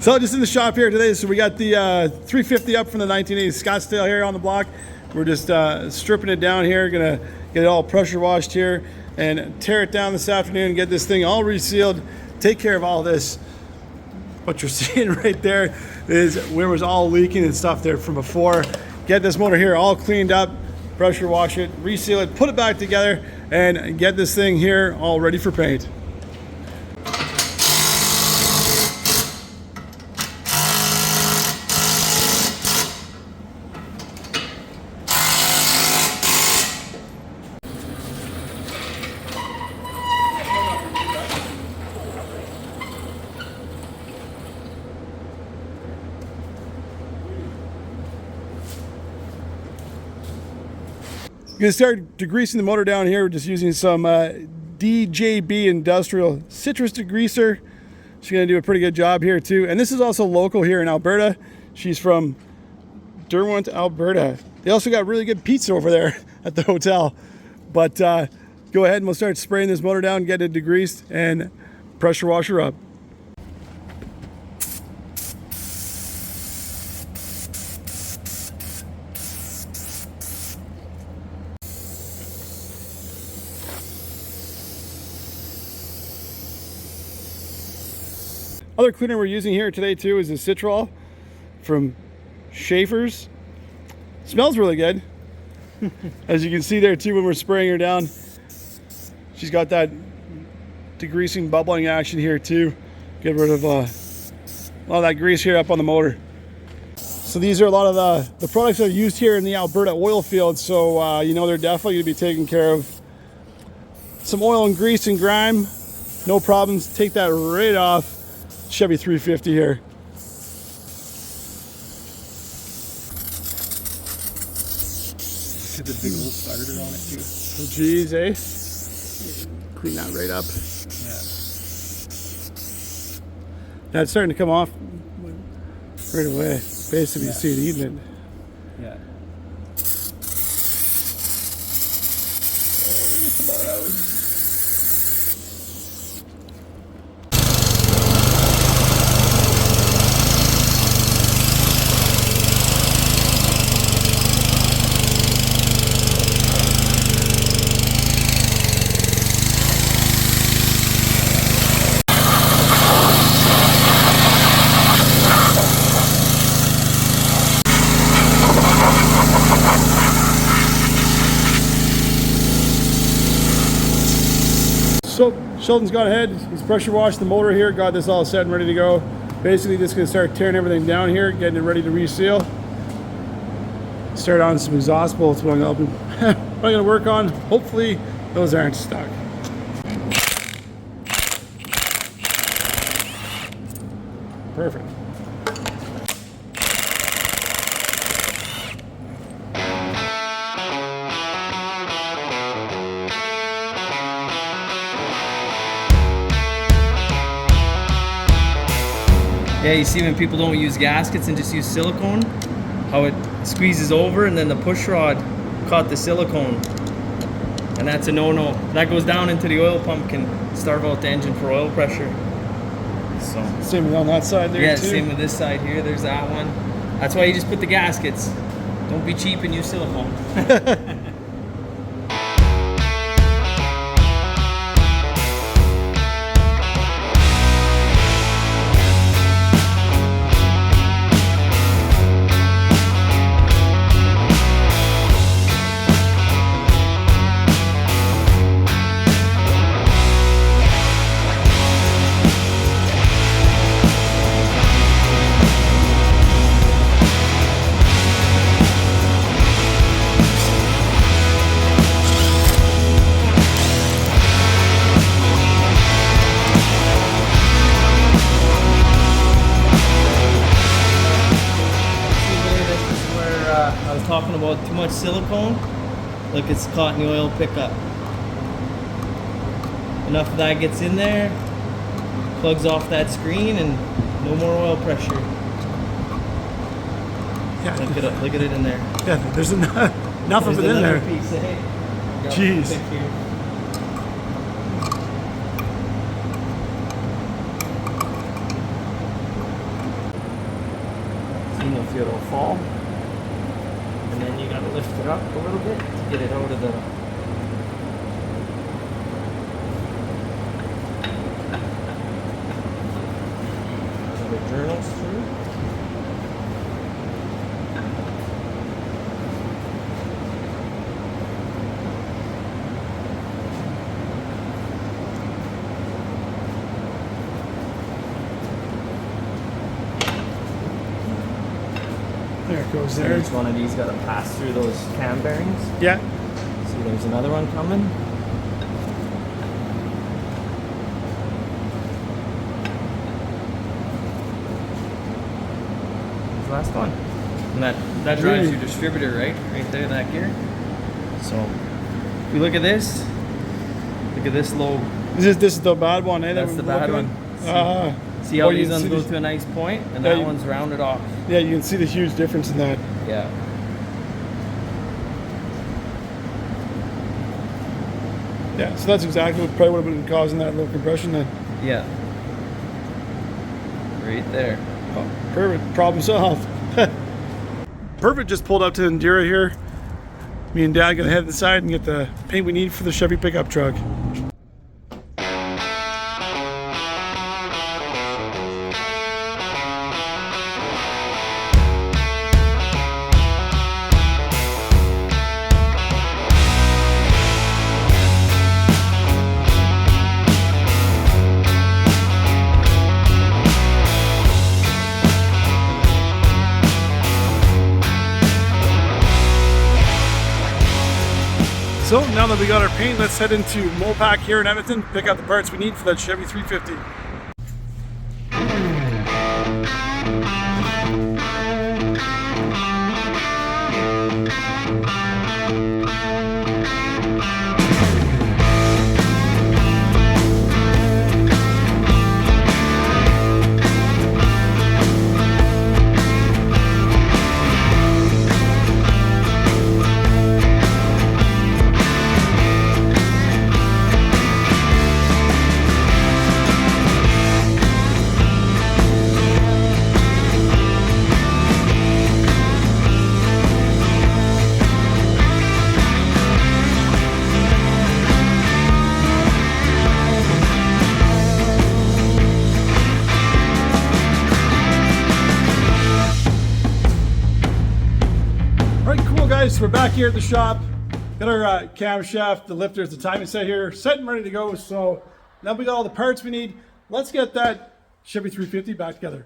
So just in the shop here today, so we got the 350 up from the 1980 Scottsdale here on the block. We're just stripping it down here, gonna get it all pressure washed here and tear it down this afternoon and get this thing all resealed, take care of all this. What you're seeing right there is where it was all leaking and stuff there from before. Get this motor here all cleaned up, pressure wash it, reseal it, put it back together, and get this thing here all ready for paint. I'm going to start degreasing the motor down here. We're just using some DJB Industrial Citrus Degreaser. She's going to do a pretty good job here too. And this is also local here in Alberta. She's from Derwent, Alberta. They also got really good pizza over there at the hotel. But go ahead and we'll start spraying this motor down, get it degreased, and pressure wash her up. Other cleaner we're using here today too is a Citrol from Schaefer's. Smells really good. As you can see there too when we're spraying her down. She's got that degreasing bubbling action here too. Get rid of a lot of that grease here up on the motor. So these are a lot of the products that are used here in the Alberta oil field. So you know they're definitely going to be taking care of some oil and grease and grime. No problems. Take that right off. Chevy 350 here. Get the big old starter on it too. Oh geez, eh? Clean that right up. Yeah. That's starting to come off right away. Basically, you see it eating it. Yeah. So Sheldon's gone ahead, he's pressure washed the motor here, got this all set and ready to go. Basically just gonna start tearing everything down here, getting it ready to reseal. Start on some exhaust bolts, what I'm gonna work on. Hopefully those aren't stuck. Perfect. Yeah, you see when people don't use gaskets and just use silicone, how it squeezes over and then the push rod caught the silicone. And that's a no-no. That goes down into the oil pump, can starve out the engine for oil pressure. So Same on that side there yeah, too? same with this side here, there's that one. That's why you just put the gaskets. Don't be cheap and use silicone. Talking about too much silicone. Look, it's caught in the oil pickup. Enough of that gets in there, plugs off that screen, and no more oil pressure. Yeah. Look at it in there. Yeah, there's enough of it in there. Piece, eh? Jeez. seeing if it'll fall. And then you gotta lift it up a little bit to get it out of the journals through. There it goes So there. each one of these got to pass through those cam bearings. Yeah. See, there's another one coming. There's the last one. And that drives your distributor, right? Right there, that gear. So, if you look at this low. This is the bad one, eh? That's the bad one. See how these ones go to a nice point, and that one's rounded off. Yeah, you can see the huge difference in that. Yeah. Yeah, so that's exactly what probably would have been causing that low compression then. Yeah. Right there. Oh, perfect. Problem solved. Perfect. Just pulled up to Endura here. Me and Dad gonna head inside and get the paint we need for the Chevy pickup truck. So now that we got our paint, let's head into Mopac here in Edmonton, pick out the parts we need for that Chevy 350. So we're back here at the shop. Got our camshaft, the lifters, the timing set here, set and ready to go. So now we got all the parts we need. Let's get that Chevy 350 back together.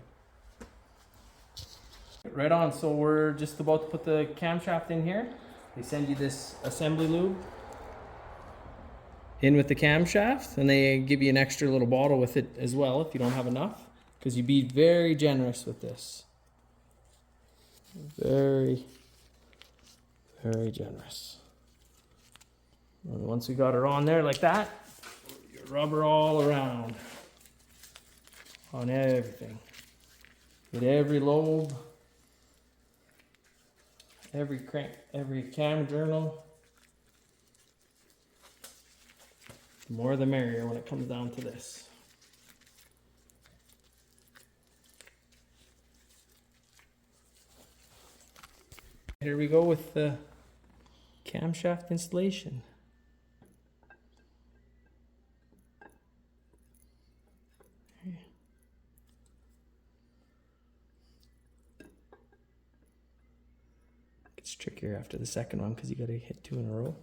Right on. So we're just about to put the camshaft in here. They send you this assembly lube in with the camshaft, and they give you an extra little bottle with it as well if you don't have enough, because you be very generous with this. Very generous. And once we got her on there like that, you rub her all around on everything. With every lobe, every crank, every cam journal. The more the merrier when it comes down to this. Here we go with the camshaft installation. It's trickier after the second one because you gotta hit 2 in a row.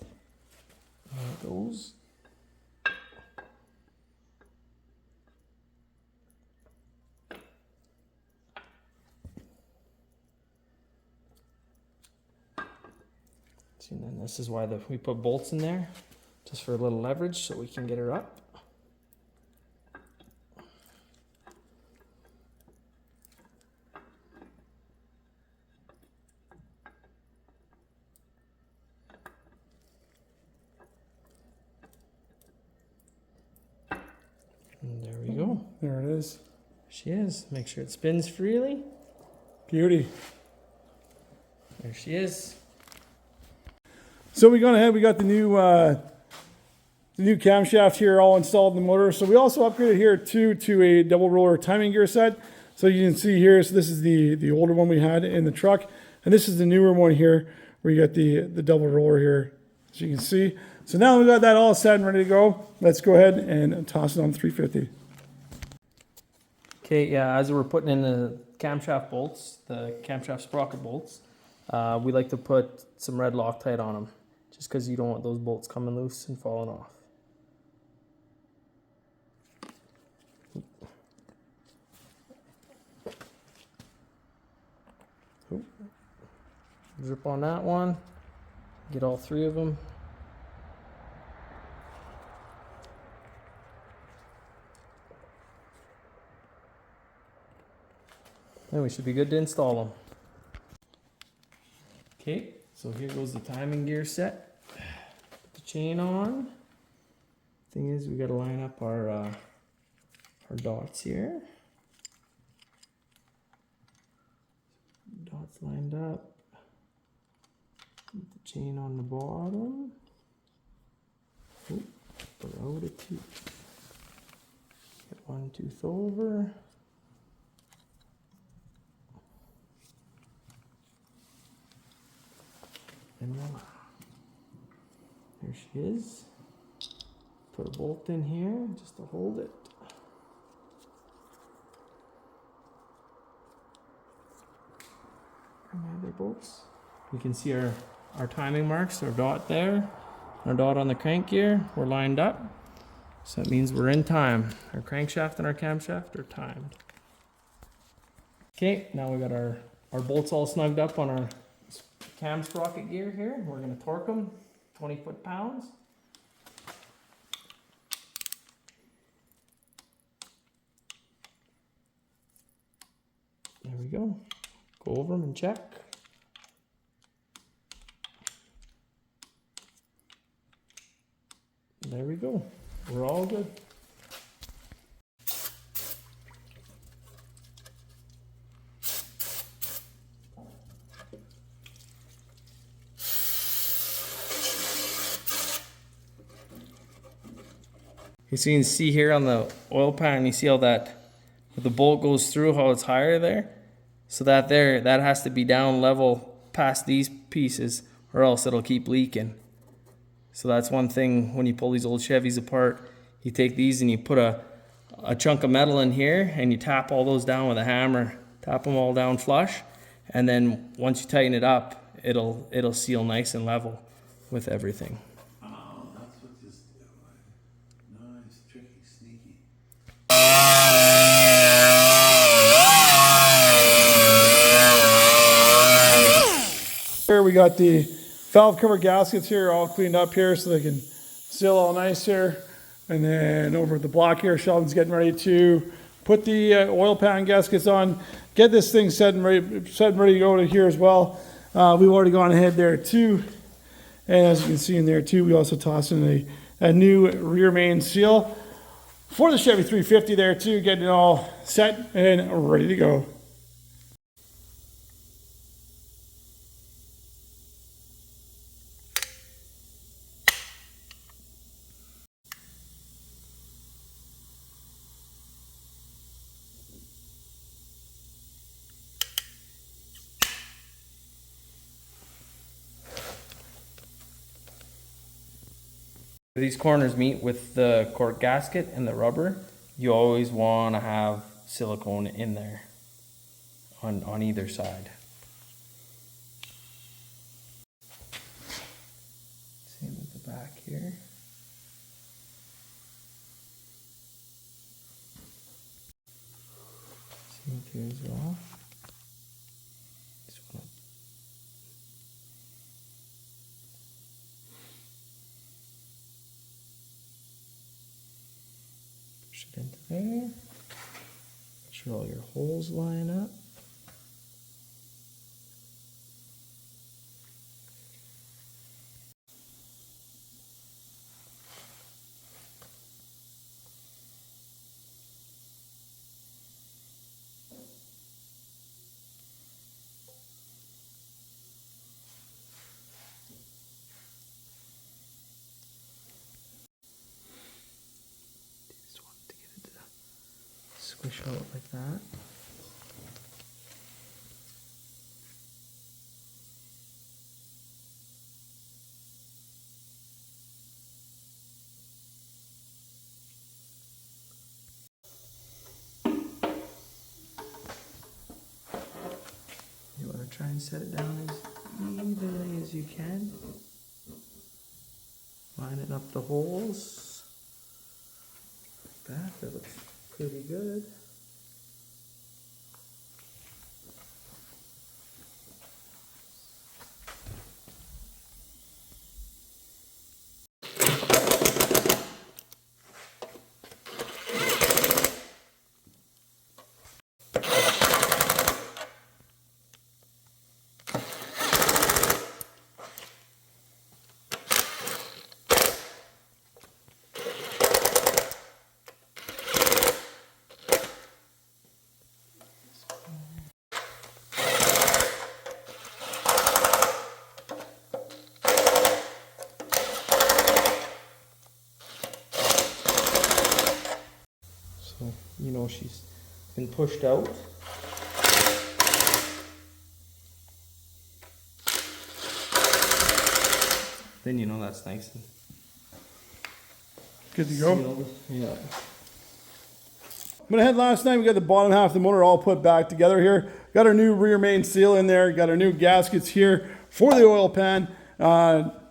There it goes. And then this is why we put bolts in there, just for a little leverage so we can get her up. And there we go. There it is. She is. Make sure it spins freely. Beauty. There she is. So we gone ahead, we got the new camshaft here all installed in the motor. So we also upgraded here too to a double roller timing gear set. So you can see here, so this is the older one we had in the truck, and this is the newer one here, where you got the double roller here, as you can see. So now we got that all set and ready to go. Let's go ahead and toss it on 350. Okay, yeah, as we're putting in the camshaft bolts, the camshaft sprocket bolts, we like to put some red Loctite on them, just because you don't want those bolts coming loose and falling off. Drip on that one, get all 3 of them. And we should be good to install them. Okay, so here goes the timing gear set. Put the chain on. Thing is, we gotta line up our dots here. Dots lined up. Put the chain on the bottom. Oop, put out a tooth. Get one tooth over. And voila. There she is. Put a bolt in here just to hold it. And my other bolts. You can see our timing marks, our dot there, our dot on the crank gear. We're lined up. So that means we're in time. Our crankshaft and our camshaft are timed. Okay, now we got our bolts all snugged up on our cam sprocket gear here. We're going to torque them 20 foot-pounds. There we go. Go over them and check. There we go. We're all good. You can see here on the oil pan, you see how that the bolt goes through, how it's higher there. So that has to be down level past these pieces, or else it'll keep leaking. So that's one thing when you pull these old Chevys apart. You take these and you put a chunk of metal in here and you tap all those down with a hammer. Tap them all down flush, and then once you tighten it up, it'll seal nice and level with everything. Here we got the valve cover gaskets here all cleaned up here so they can seal all nice here. And then over at the block here, Sheldon's getting ready to put the oil pan gaskets on, get this thing set and ready to go to here as well. We've already gone ahead there too. And as you can see in there too, we also tossed in a new rear main seal for the Chevy 350 there too, getting it all set and ready to go. Where these corners meet with the cork gasket and the rubber, you always want to have silicone in there on either side. Same with the back here. Same here as well. Push it into there. Make sure all your holes line up. Squish out like that. and set it down as evenly as you can. Lining up the holes. Like that. That looks pretty good. So, you know, she's been pushed out. Then you know that's nice and Good to go. sealed. Yeah. Went ahead last night, we got the bottom half of the motor all put back together here. Got our new rear main seal in there, got our new gaskets here for the oil pan.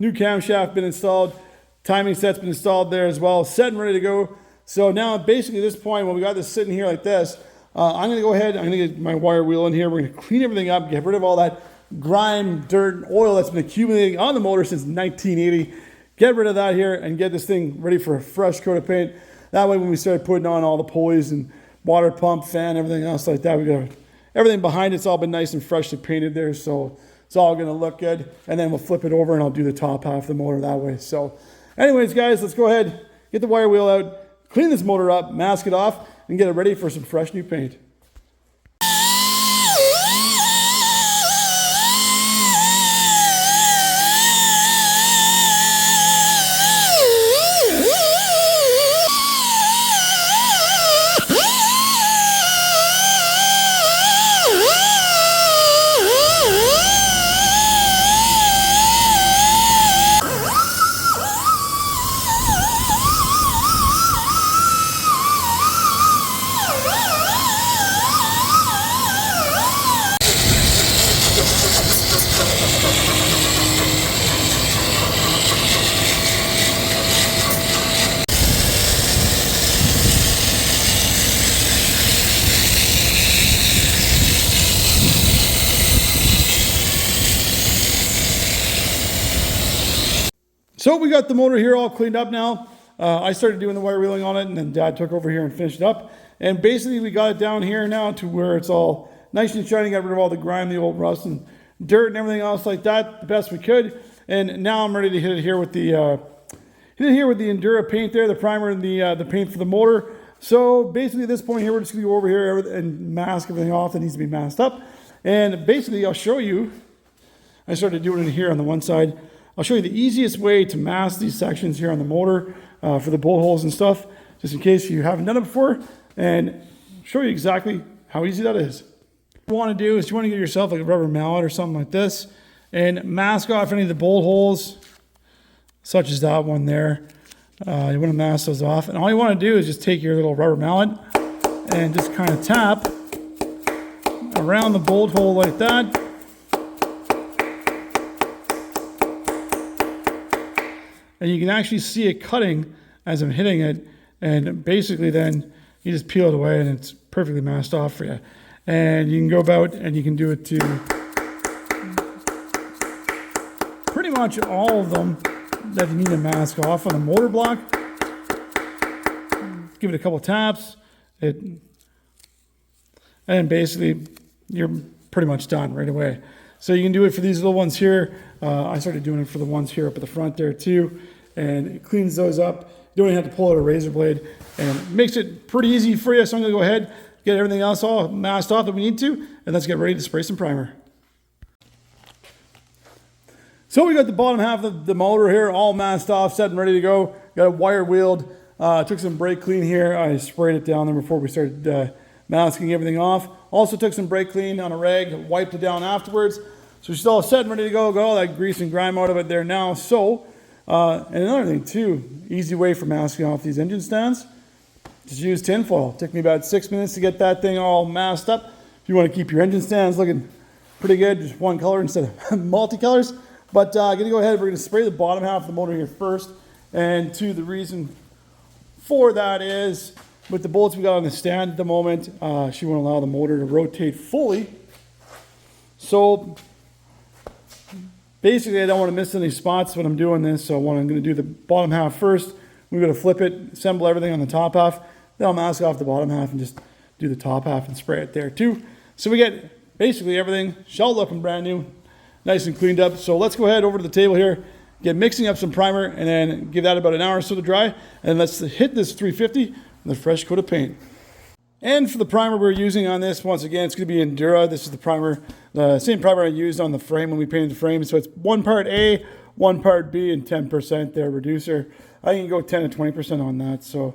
New camshaft been installed, timing set's been installed there as well, set and ready to go. So now basically at this point, when we got this sitting here like this, I'm gonna go ahead, I'm gonna get my wire wheel in here, we're gonna clean everything up, get rid of all that grime, dirt, and oil that's been accumulating on the motor since 1980. Get rid of that here and get this thing ready for a fresh coat of paint. That way when we start putting on all the pulleys and water pump, fan, everything else like that, we got everything behind it's all been nice and freshly painted there, so it's all gonna look good. And then we'll flip it over and I'll do the top half of the motor that way. So anyways, guys, let's go ahead, get the wire wheel out, clean this motor up, mask it off, and get it ready for some fresh new paint. So we got the motor here all cleaned up now. I started doing the wire wheeling on it, and then Dad took over here and finished it up. And basically we got it down here now to where it's all nice and shiny, got rid of all the grime, the old rust and dirt and everything else like that the best we could. And now I'm ready to hit it here with the Endura paint there, the primer and the paint for the motor. So basically at this point here, we're just gonna go over here and mask everything off that needs to be masked up. And basically I'll show you, I started doing it here on the one side. I'll show you the easiest way to mask these sections here on the motor for the bolt holes and stuff, just in case you haven't done it before, and show you exactly how easy that is. What you want to do is you want to get yourself like a rubber mallet or something like this and mask off any of the bolt holes, such as that one there. You want to mask those off, and all you want to do is just take your little rubber mallet and just kind of tap around the bolt hole like that. And you can actually see it cutting as I'm hitting it. And basically then you just peel it away and it's perfectly masked off for you. And you can go about and you can do it to pretty much all of them that you need to mask off on the motor block. Give it a couple taps. And basically you're pretty much done right away. So you can do it for these little ones here. I started doing it for the ones here up at the front there too. And it cleans those up. You don't even have to pull out a razor blade. And it makes it pretty easy for you. So I'm gonna go ahead, get everything else all masked off that we need to, and let's get ready to spray some primer. So we got the bottom half of the motor here all masked off, set and ready to go. Got it wire wheeled. Took some brake clean here. I sprayed it down there before we started masking everything off. Also took some brake clean on a rag, wiped it down afterwards. So she's all set and ready to go. Got all that grease and grime out of it there now. So, and another thing too, easy way for masking off these engine stands, just use tin foil. Took me about 6 minutes to get that thing all masked up. If you want to keep your engine stands looking pretty good, just one color instead of multicolors. But gonna go ahead, we're gonna spray the bottom half of the motor here first. And the reason for that is, with the bolts we got on the stand at the moment, she won't allow the motor to rotate fully. So basically I don't want to miss any spots when I'm doing this. So I'm gonna do the bottom half first. We're gonna flip it, assemble everything on the top half. Then I'll mask off the bottom half and just do the top half and spray it there too. So we get basically everything, shell looking brand new, nice and cleaned up. So let's go ahead over to the table here, get mixing up some primer, and then give that about an hour or so to dry. And let's hit this 350 with a fresh coat of paint. And for the primer we're using on this, once again, it's going to be Endura. This is the primer, the same primer I used on the frame when we painted the frame. So it's 1 part A, 1 part B, and 10% there, reducer. I can go 10 to 20% on that. So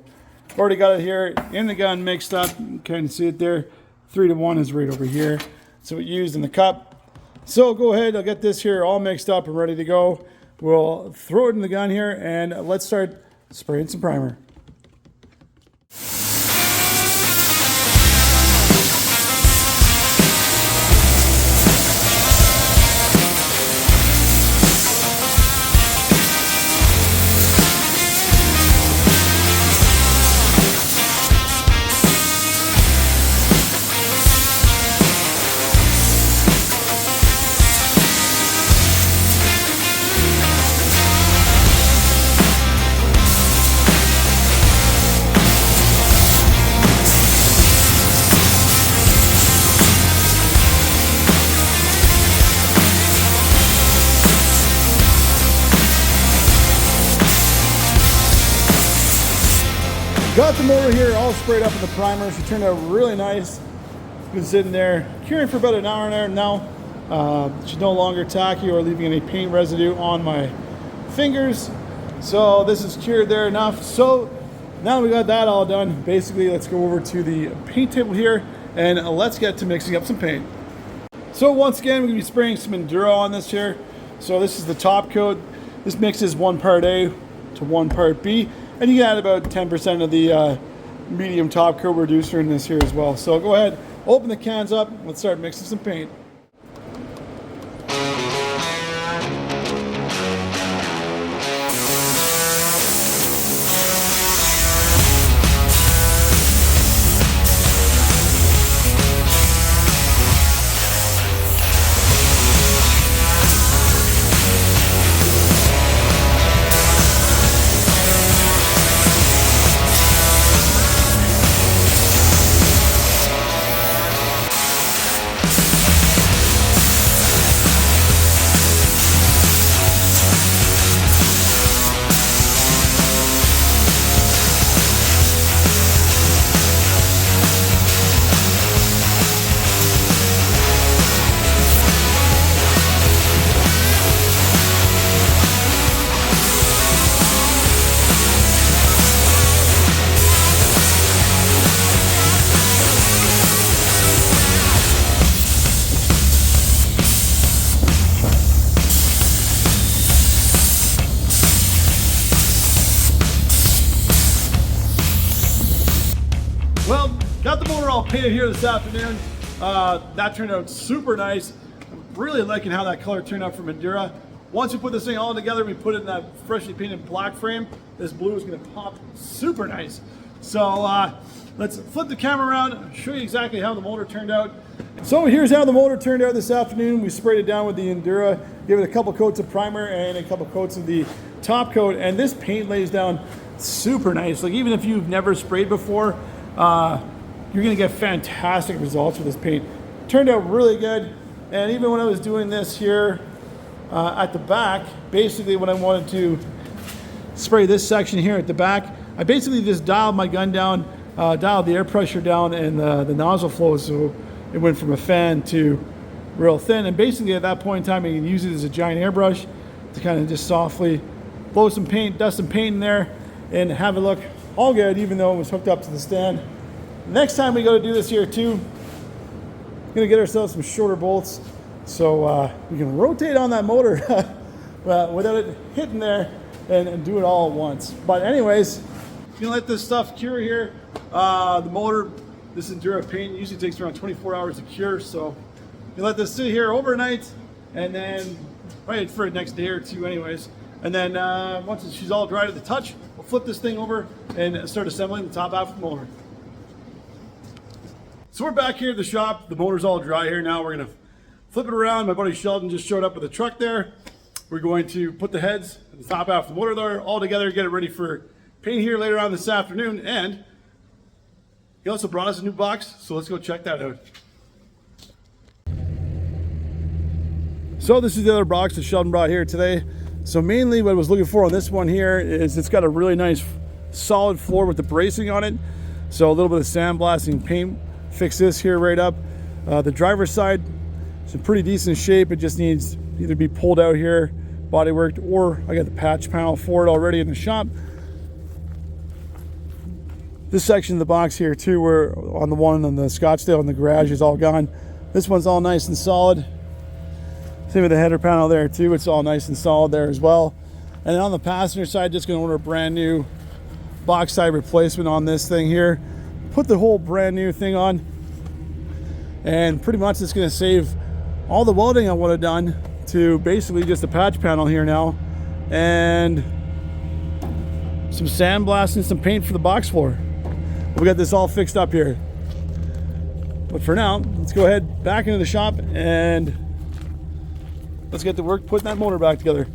I've already got it here in the gun mixed up. You can kind of see it there. 3 to 1 is right over here. So it used in the cup. So go ahead, I'll get this here all mixed up and ready to go. We'll throw it in the gun here and let's start spraying some primer. Got the motor here all sprayed up in the primer. She turned out really nice. It's been sitting there curing for about an hour now. She's no longer tacky or leaving any paint residue on my fingers. So this is cured there enough. So now we got that all done. Basically, let's go over to the paint table here and let's get to mixing up some paint. So once again, we're gonna be spraying some Enduro on this here. So this is the top coat. This mixes 1 part A to 1 part B. And you can add about 10% of the medium top coat reducer in this here as well. So go ahead, open the cans up, let's start mixing some paint. Well, got the motor all painted here this afternoon. That turned out super nice. I'm really liking how that color turned out from Endura. Once we put this thing all together, we put it in that freshly painted black frame. This blue is gonna pop super nice. So let's flip the camera around and show you exactly how the motor turned out. So here's how the motor turned out this afternoon. We sprayed it down with the Endura, gave it a couple coats of primer and a couple coats of the top coat, and this paint lays down super nice. Like even if you've never sprayed before, you're gonna get fantastic results with this paint. Turned out really good. And even when I was doing this here at the back, basically when I wanted to spray this section here at the back, I basically just dialed my gun down, dialed the air pressure down and the nozzle flow, so it went from a fan to real thin. And basically at that point in time, you can use it as a giant airbrush to kind of just softly blow some paint, dust some paint in there, and have it look all good, even though it was hooked up to the stand. Next time we go to do this here too, we're gonna get ourselves some shorter bolts so we can rotate on that motor without it hitting there and do it all at once. But anyways, you can let this stuff cure here. The motor, this Endura paint usually takes around 24 hours to cure, so You let this sit here overnight, and then probably for the next day or two anyways. And then once she's all dry to the touch, we'll flip this thing over and start assembling the top half of the motor. So we're back here at the shop. The motor's all dry here now. We're gonna flip it around. My buddy Sheldon just showed up with a truck there. We're going to put the heads and the top half of the motor there all together, get it ready for paint here later on this afternoon. And he also brought us a new box, so let's go check that out. So this is the other box that Sheldon brought here today. So mainly what I was looking for on this one here is it's got a really nice solid floor with the bracing on it. So a little bit of sandblasting paint fix this here right up. The driver's side is in pretty decent shape. It just needs either be pulled out here, body worked, or I got the patch panel for it already in the shop. This section of the box here too, where on the one on the Scottsdale in the garage is all gone. This one's all nice and solid. Same with the header panel there too. It's all nice and solid there as well. And then on the passenger side, just gonna order a brand new box side replacement on this thing here. Put the whole brand new thing on, and pretty much it's gonna save all the welding I would have done to basically just a patch panel here now, and some sandblasting, some paint for the box floor. We got this all fixed up here. But for now, let's go ahead back into the shop and let's get to work putting that motor back together.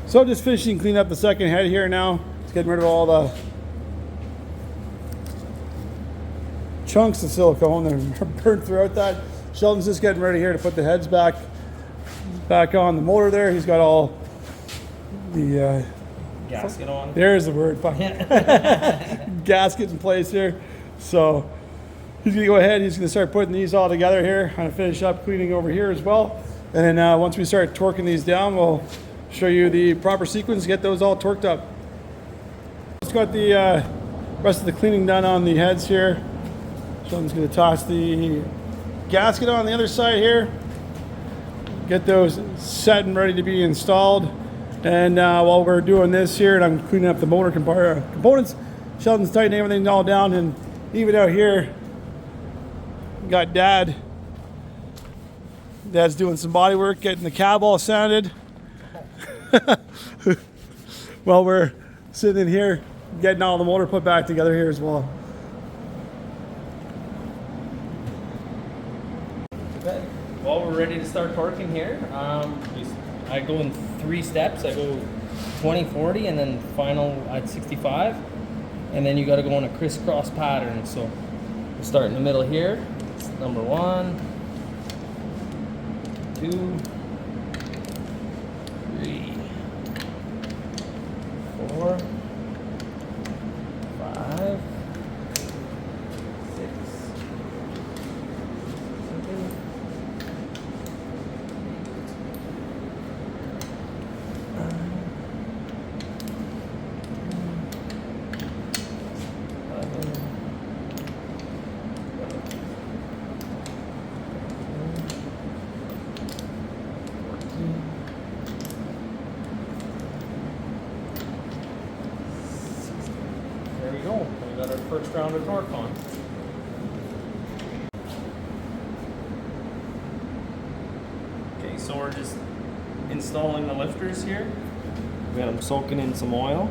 So just finishing cleaning up the second head here now. Just getting rid of all the chunks of silicone that are burnt throughout that. Sheldon's just getting ready here to put the heads back on the motor there. He's got all the Gasket on. there's the word. Gasket in place here. So he's gonna go ahead, he's gonna start putting these all together here. I'm gonna finish up cleaning over here as well. And then once we start torquing these down, we'll show you the proper sequence, get those all torqued up. Just got the rest of the cleaning done on the heads here. Sheldon's gonna toss the gasket on the other side here. Get those set and ready to be installed. And while we're doing this here, and I'm cleaning up the motor components, Sheldon's tightening everything all down, and even out here, got Dad's doing some body work, getting the cab all sanded. While we're sitting in here, getting all the motor put back together here as well. Okay. Well, we're ready to start torquing here. I go in 3 steps. I go 20, 40, and then final at 65. And then you got to go in a crisscross pattern. So we'll start in the middle here. It's number 1, 2, 3, 4, 5, 6, 7, 11, first round of torque on. Okay, so we're just installing the lifters here. We got them soaking in some oil.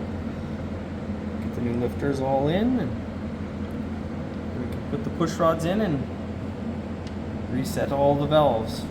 Get the new lifters all in, and we can put the push rods in and reset all the valves.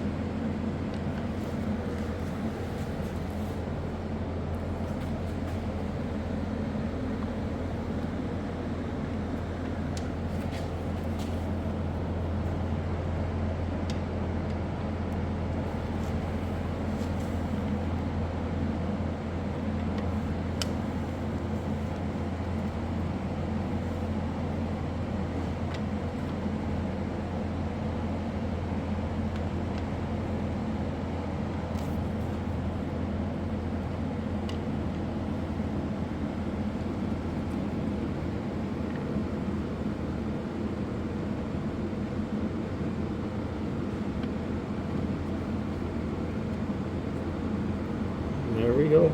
There we go.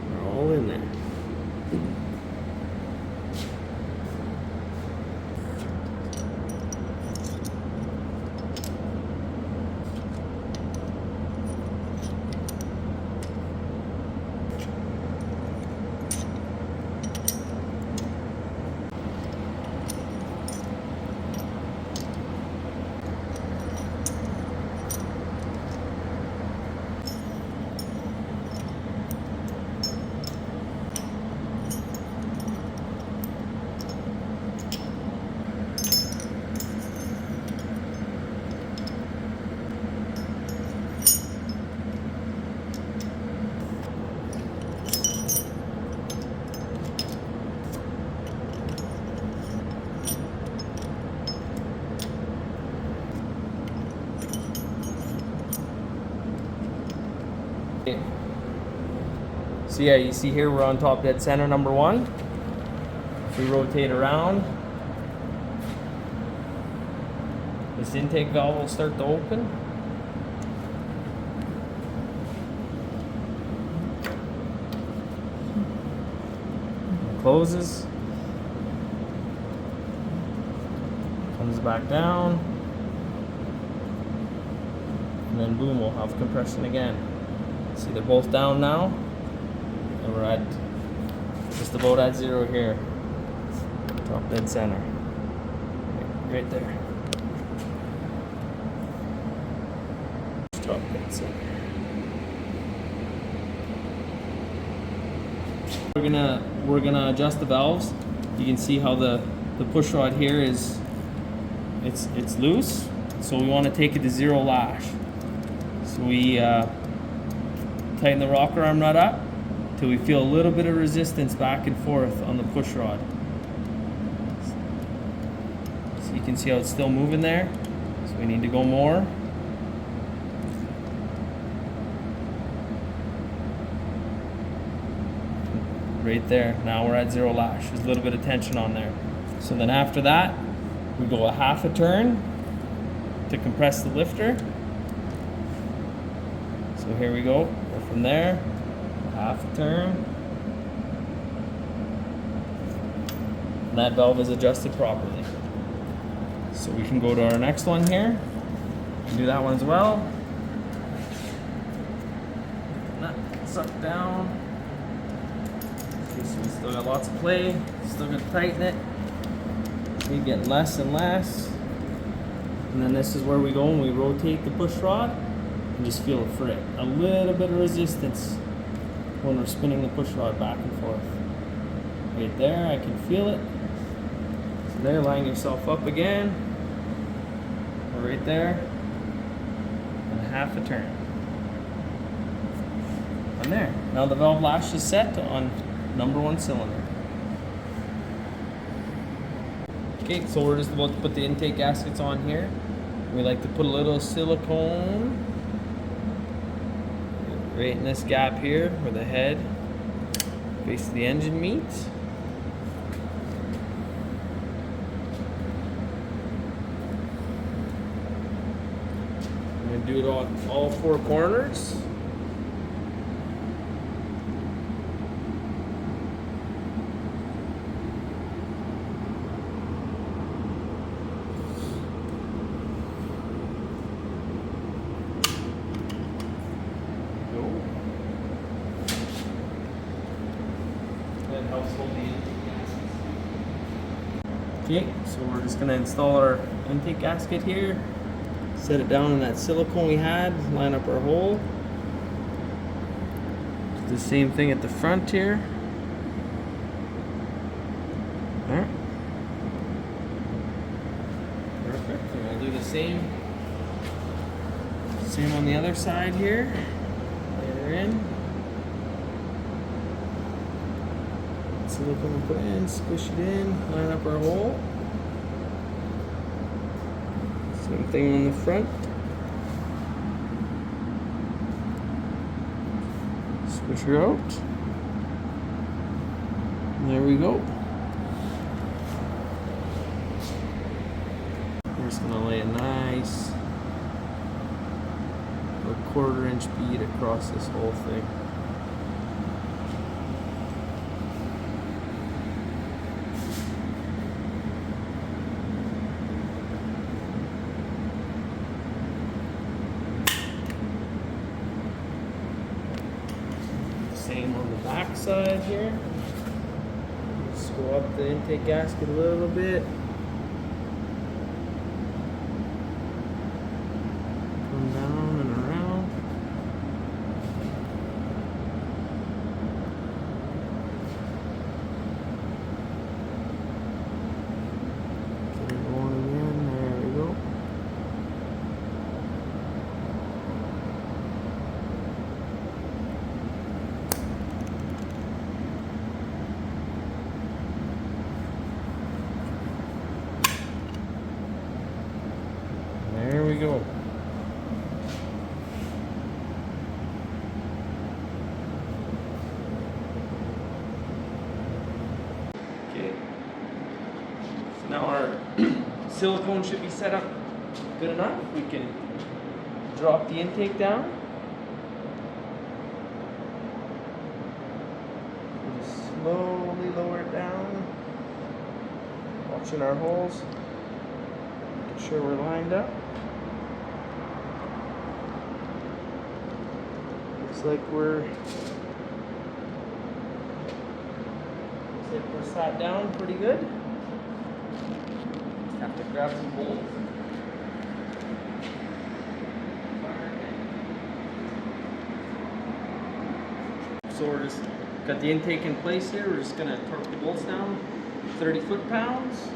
They're all in there. So yeah, you see here we're on top dead center number 1. If we rotate around, this intake valve will start to open. It closes. Comes back down. And then boom, we'll have compression again. See, they're both down now. And we're at just about at 0 here. Top dead center. Right there. Top dead center. We're gonna adjust the valves. You can see how the push rod here is it's loose. So we want to take it to 0 lash. So we tighten the rocker arm nut up till we feel a little bit of resistance back and forth on the push rod. So you can see how it's still moving there. So we need to go more. Right there. Now we're at 0 lash. There's a little bit of tension on there. So then after that, we go a half a turn to compress the lifter. So here we go. Go from there, half a turn. And that valve is adjusted properly. So we can go to our next one here. And do that one as well. Nut suck down. Okay, so we still got lots of play. Still gonna tighten it. We get less and less. And then this is where we go and we rotate the push rod. Just feel a frick, a little bit of resistance when we're spinning the push rod back and forth. Right there, I can feel it. So there, line yourself up again. Right there, and half a turn. And there. Now the valve lash is set on number 1 cylinder. Okay, so we're just about to put the intake gaskets on here. We like to put a little silicone right in this gap here where the head face the engine meets. I'm going to do it on all 4 corners. Okay, so we're just gonna install our intake gasket here. Set it down in that silicone we had, line up our hole. Do the same thing at the front here. There. Perfect. And we'll do the same on the other side here. Lay her in. Silicone put in, squish it in, line up our hole. Same thing on the front. Squish her out. And there we go. We're just gonna lay a nice 1/4 inch bead across this whole thing. Same on the back side here. Just go up the intake gasket a little bit. Come down and around. Get it going again. There we go. There we go. Okay. So now our silicone should be set up good enough. We can drop the intake down. Just slowly lower it down. Watching our holes. Making sure we're lined up. Looks like we're sat down pretty good. Just have to grab some bolts. So we're just got the intake in place here. We're just gonna torque the bolts down 30 foot-pounds.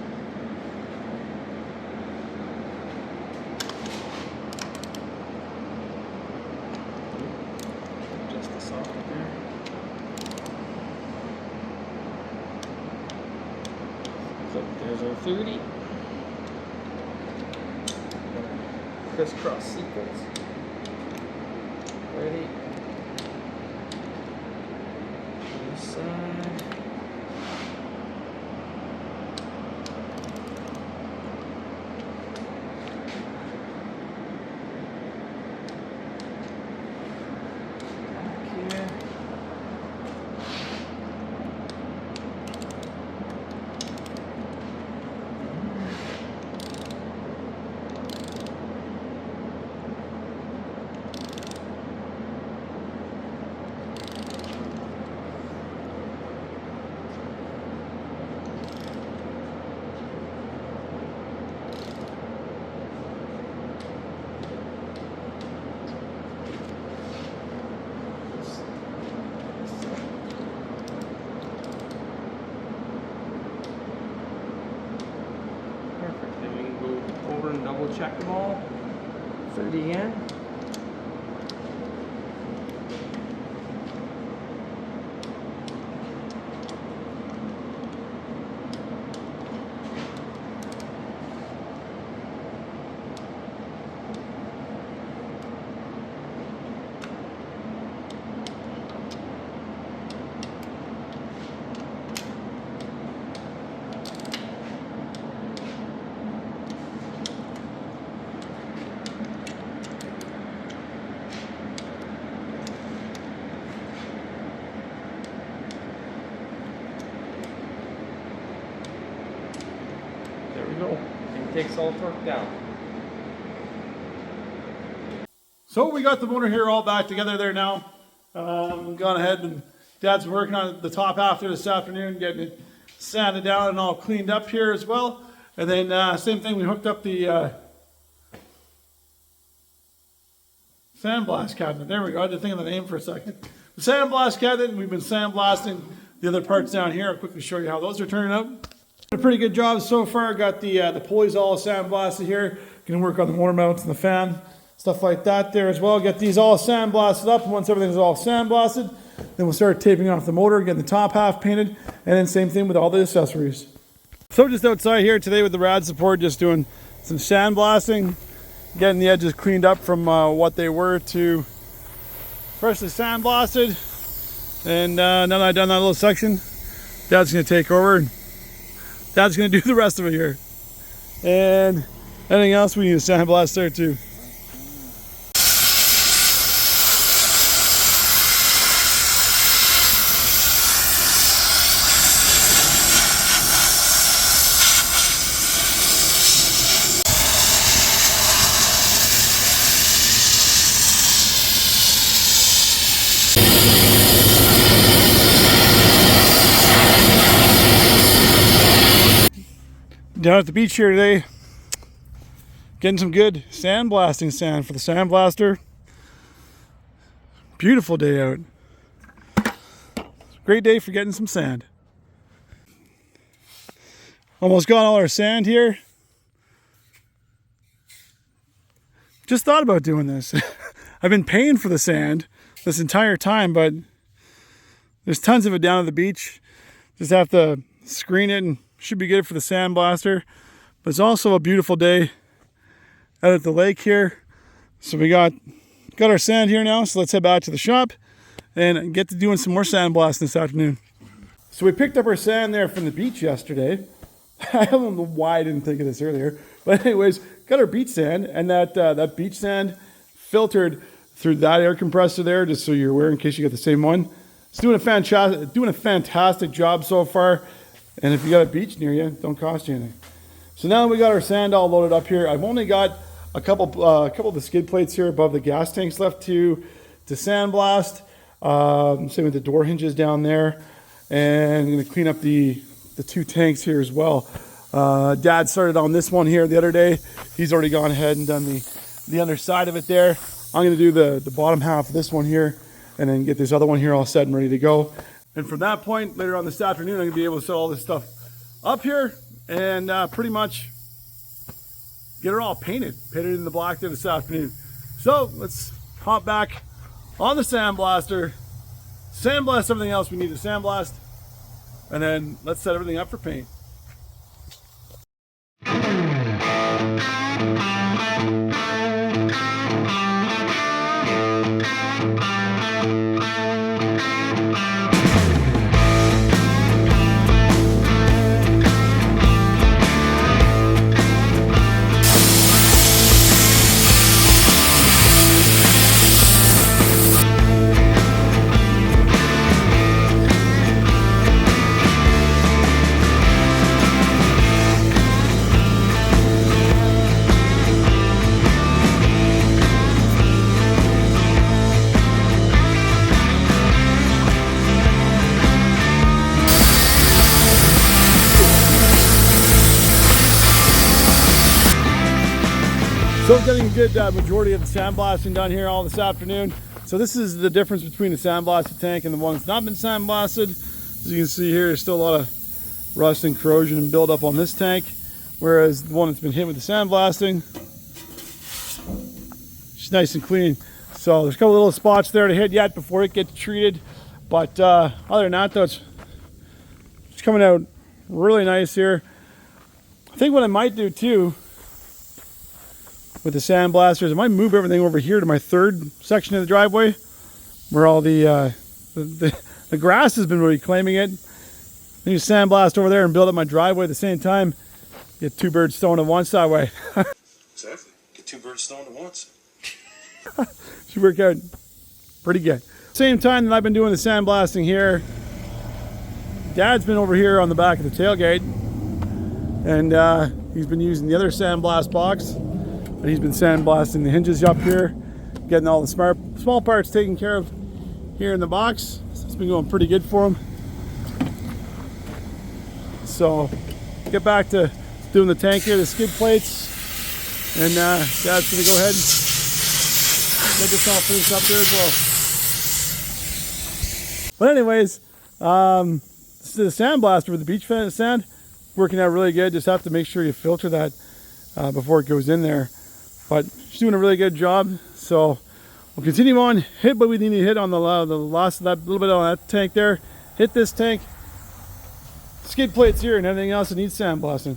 Just the socket there. So there's our 30. Crisscross sequence. Ready. This side. Back here. Perfect. Then we can go over and double check them all. 30 again. There we go. Intake's all torqued down. So we got the motor here all back together there now. Gone ahead and Dad's been working on the top half there this afternoon, getting it sanded down and all cleaned up here as well. And then same thing, we hooked up the sandblast cabinet. There we go. I had to think of the name for a second. The sandblast cabinet, and we've been sandblasting the other parts down here. I'll quickly show you how those are turning out. A pretty good job so far. Got the pulleys all sandblasted here. Gonna work on the motor mounts and the fan, stuff like that there as well. Get these all sandblasted up. And once everything's all sandblasted, then we'll start taping off the motor, getting the top half painted, and then same thing with all the accessories. So just outside here today with the rad support, just doing some sandblasting, getting the edges cleaned up from what they were to freshly sandblasted. And now that I've done that little section, Dad's gonna take over and Dad's gonna do the rest of it here. And anything else we need to sandblast there too. Down at the beach here today, getting some good sandblasting sand for the sandblaster. Beautiful day out. Great day for getting some sand. Almost got all our sand here. Just thought about doing this. I've been paying for the sand this entire time, but there's tons of it down at the beach. Just have to screen it and should be good for the sandblaster. But it's also a beautiful day out at the lake here. So we got our sand here now, so let's head back to the shop and get to doing some more sandblasting this afternoon. So we picked up our sand there from the beach yesterday. I don't know why I didn't think of this earlier. But anyways, got our beach sand, and that beach sand filtered through that air compressor there, just so you're aware in case you get the same one. It's doing a fantastic job so far. And if you got a beach near you, don't cost you anything. So now that we got our sand all loaded up here, I've only got a couple of the skid plates here above the gas tanks left to sandblast. Same with the door hinges down there. And I'm going to clean up the two tanks here as well. Dad started on this one here the other day. He's already gone ahead and done the underside of it there. I'm going to do the bottom half of this one here and then get this other one here all set and ready to go. And from that point, later on this afternoon, I'm going to be able to set all this stuff up here and pretty much get it all painted in the black there this afternoon. So let's hop back on the sandblaster, sandblast everything else we need to sandblast, and then let's set everything up for paint. So getting a good majority of the sandblasting done here all this afternoon. So this is the difference between the sandblasted tank and the one that's not been sandblasted. As you can see here, there's still a lot of rust and corrosion and buildup on this tank, whereas the one that's been hit with the sandblasting, it's nice and clean. So there's a couple little spots there to hit yet before it gets treated, but other than that though, it's coming out really nice here. I think what I might do too with the sandblasters, I might move everything over here to my third section of the driveway where all the grass has been reclaiming it. Then you sandblast over there and build up my driveway at the same time. Get two birds stoned once that way. Exactly. Get two birds stoned at once. Should work out pretty good. Same time that I've been doing the sandblasting here, Dad's been over here on the back of the tailgate, and he's been using the other sandblast box. And he's been sandblasting the hinges up here, getting all the small parts taken care of here in the box. So it's been going pretty good for him. So get back to doing the tank here, the skid plates, and Dad's gonna go ahead and get this all finished up there as well. But anyways, this is the sandblaster with the beach sand, working out really good. Just have to make sure you filter that before it goes in there. But she's doing a really good job. So we'll continue on, hit what we need to hit on the last of that little bit on that tank there. Hit this tank, skid plates here, and everything else that needs sandblasting.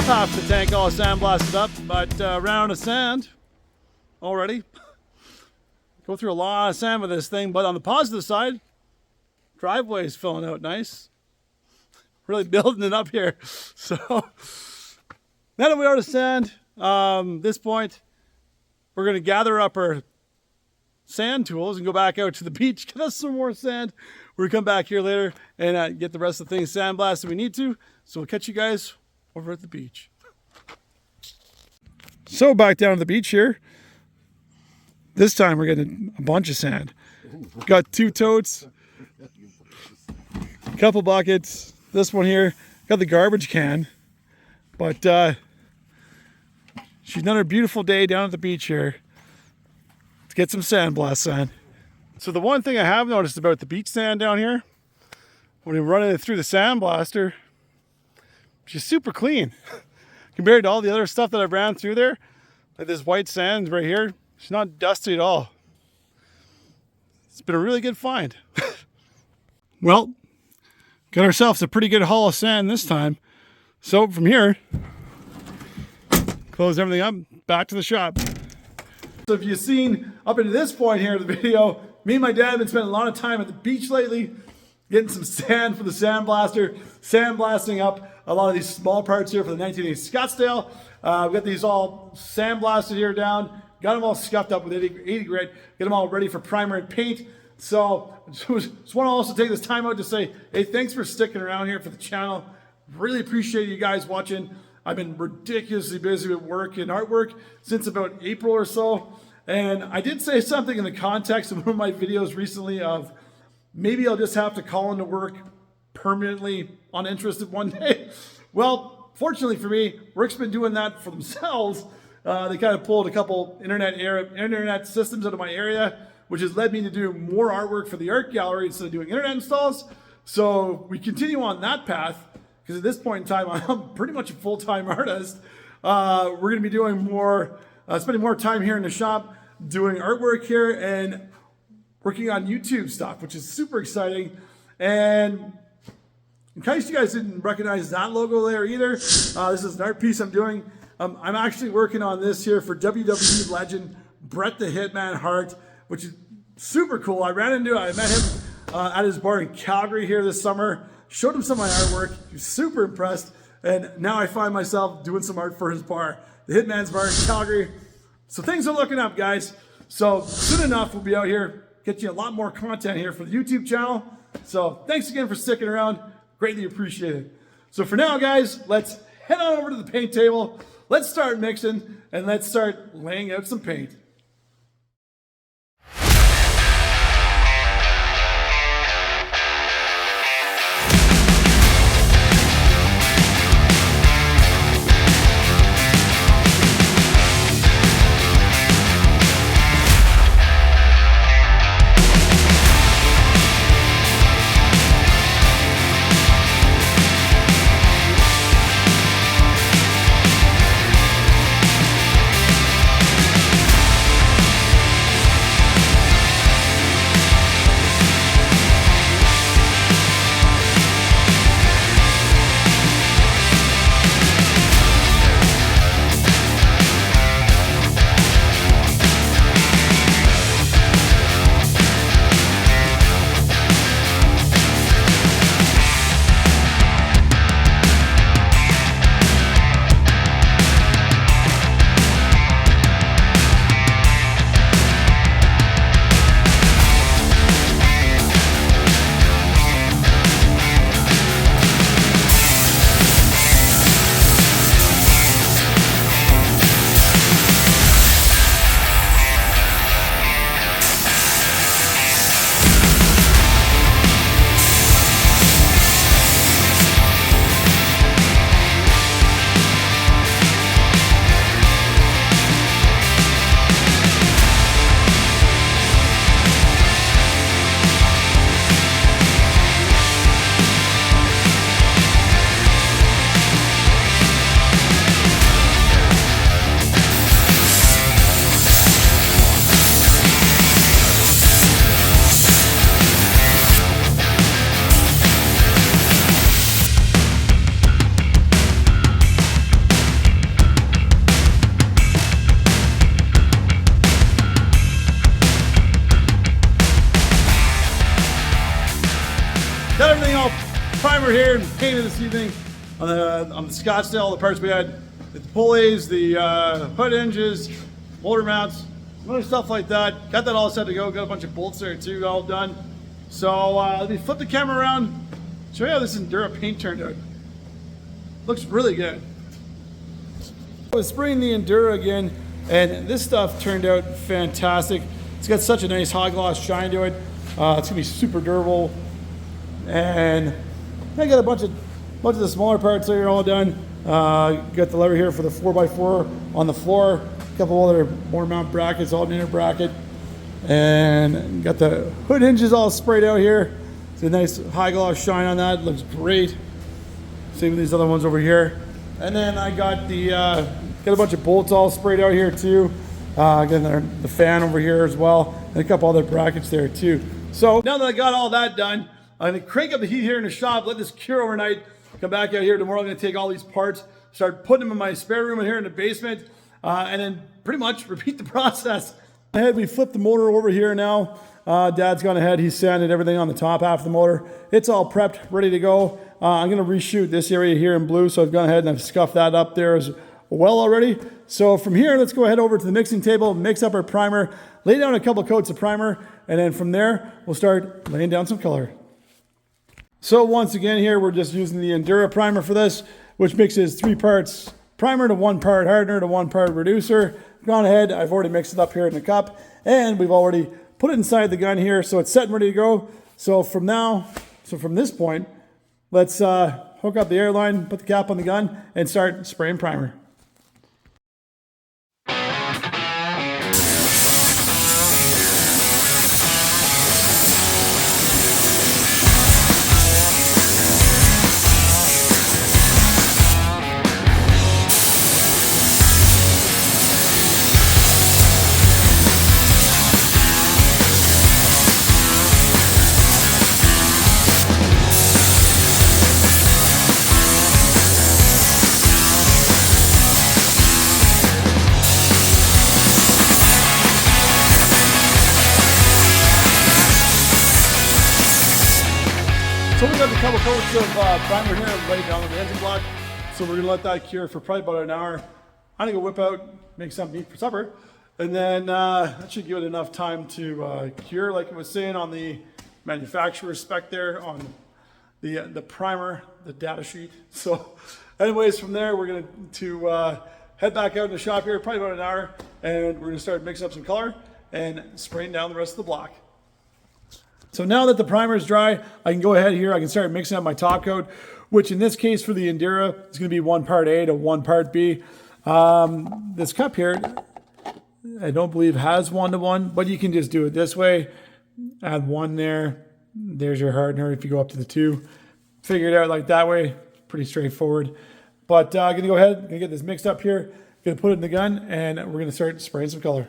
Half the tank all sandblasted up, but round of sand already. Go through a lot of sand with this thing, but on the positive side, driveway is filling out nice. Really building it up here. So now that we are to sand, this point, we're going to gather up our sand tools and go back out to the beach, get us some more sand. We're going to come back here later and get the rest of the things sandblasted we need to. So we'll catch you guys over at the beach. So back down to the beach here. This time we're getting a bunch of sand. Got 2 totes, a couple buckets. This one here, got the garbage can. But she's another beautiful day down at the beach here to get some sandblast sand. So the one thing I have noticed about the beach sand down here, when you're running it through the sandblaster, she's super clean compared to all the other stuff that I've ran through there. Like this white sand right here, she's not dusty at all. It's been a really good find. Well, got ourselves a pretty good haul of sand this time. So from here, close everything up, back to the shop. So if you've seen up into this point here in the video, me and my dad have been spending a lot of time at the beach lately, getting some sand for the sandblaster, sandblasting up a lot of these small parts here for the 1980 Scottsdale. We've got these all sandblasted here down, got them all scuffed up with 80 grit, get them all ready for primer and paint. So just want to also take this time out to say, hey, thanks for sticking around here for the channel. Really appreciate you guys watching. I've been ridiculously busy with work and artwork since about April or so. And I did say something in the context of one of my videos recently of maybe I'll just have to call into work permanently uninterested one day. Well, fortunately for me, work's been doing that for themselves. They kind of pulled a couple internet systems out of my area, which has led me to do more artwork for the art gallery instead of doing internet installs. So we continue on that path because at this point in time, I'm pretty much a full-time artist. We're going to be doing more, spending more time here in the shop, doing artwork here and working on YouTube stuff, which is super exciting. And in case you guys didn't recognize that logo there either, this is an art piece I'm doing. I'm actually working on this here for WWE legend Bret the Hitman Hart, which is super cool. I met him at his bar in Calgary here this summer, showed him some of my artwork. He was super impressed. And now I find myself doing some art for his bar, the Hitman's Bar in Calgary. So things are looking up, guys. So soon enough, we'll be out here, get you a lot more content here for the YouTube channel. So thanks again for sticking around. Greatly appreciated. So for now, guys, let's head on over to the paint table. Let's start mixing and let's start laying out some paint. got everything all primer here and painted this evening on the Scottsdale. The parts we had, the pulleys, the hood hinges, motor mounts, some other stuff like that. Got that all set to go. Got a bunch of bolts there too, all done. So let me flip the camera around, show you how this Endura paint turned out. Looks really good. I was spraying the Endura again, and this stuff turned out fantastic. It's got such a nice hot gloss shine to it. It's gonna be super durable. And I got a bunch of the smaller parts that are all done. Got the lever here for the 4x4 on the floor. A couple other motor mount brackets, alternator bracket. And got the hood hinges all sprayed out here. It's a nice high gloss shine on that. Looks great. Same with these other ones over here. And then I got got a bunch of bolts all sprayed out here too. Again, the fan over here as well, and a couple other brackets there too. So now that I got all that done, I'm gonna crank up the heat here in the shop, let this cure overnight, come back out here tomorrow. I'm gonna take all these parts, start putting them in my spare room in here in the basement, and then pretty much repeat the process. We flipped the motor over here now. Dad's gone ahead, he's sanded everything on the top half of the motor. It's all prepped, ready to go. I'm gonna reshoot this area here in blue, so I've gone ahead and I've scuffed that up there as well already. So from here, let's go ahead over to the mixing table, mix up our primer, lay down a couple coats of primer, and then from there, we'll start laying down some color. So once again here, we're just using the Endura primer for this, which mixes 3 parts primer to 1 part hardener to 1 part reducer. Gone ahead, I've already mixed it up here in the cup, and we've already put it inside the gun here, so it's set and ready to go. So from this point, let's hook up the air line, put the cap on the gun, and start spraying primer. So we got a couple coats of primer here laid down on the engine block. So we're gonna let that cure for probably about an hour. I'm gonna go whip out, make some meat for supper. And then that should give it enough time to cure, like I was saying on the manufacturer spec there on the primer, the data sheet. So anyways, from there, we're gonna head back out in the shop here, probably about an hour. And we're gonna start mixing up some color and spraying down the rest of the block. So now that the primer is dry, I can go ahead here, I can start mixing up my top coat, which in this case for the Endura, it's gonna be 1 part A to 1 part B. This cup here, I don't believe has 1-to-1, but you can just do it this way. Add 1 there, there's your hardener if you go up to the 2. Figure it out like that way, pretty straightforward. But I'm gonna go ahead, gonna get this mixed up here, gonna put it in the gun, and we're gonna start spraying some color.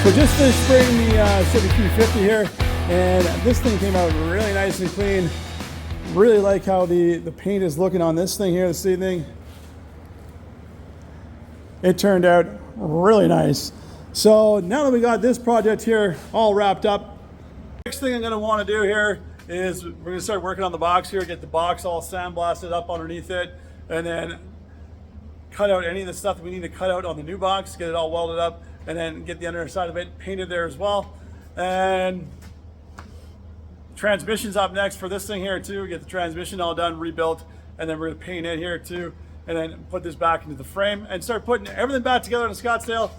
So just finished spraying the Chevy 350 here, and this thing came out really nice and clean. Really like how the paint is looking on this thing here this evening. It turned out really nice. So now that we got this project here all wrapped up, next thing I'm going to want to do here is we're going to start working on the box here, get the box all sandblasted up underneath it, and then cut out any of the stuff that we need to cut out on the new box, get it all welded up, and then get the underside of it painted there as well. And transmission's up next for this thing here too. Get the transmission all done, rebuilt, and then we're gonna paint it here too, and then put this back into the frame and start putting everything back together in Scottsdale.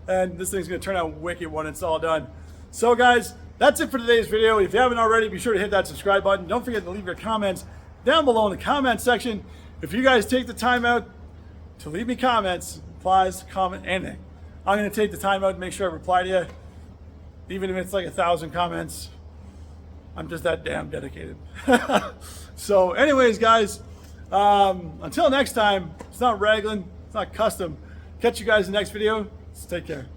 And this thing's gonna turn out wicked when it's all done. So guys, that's it for today's video. If you haven't already, be sure to hit that subscribe button. Don't forget to leave your comments down below in the comment section. If you guys take the time out to leave me comments, replies, comment, anything, I'm gonna take the time out to make sure I reply to you. Even if it's like 1,000 comments, I'm just that damn dedicated. So anyways, guys, until next time, it's not Raglan, it's not custom. Catch you guys in the next video. Take care.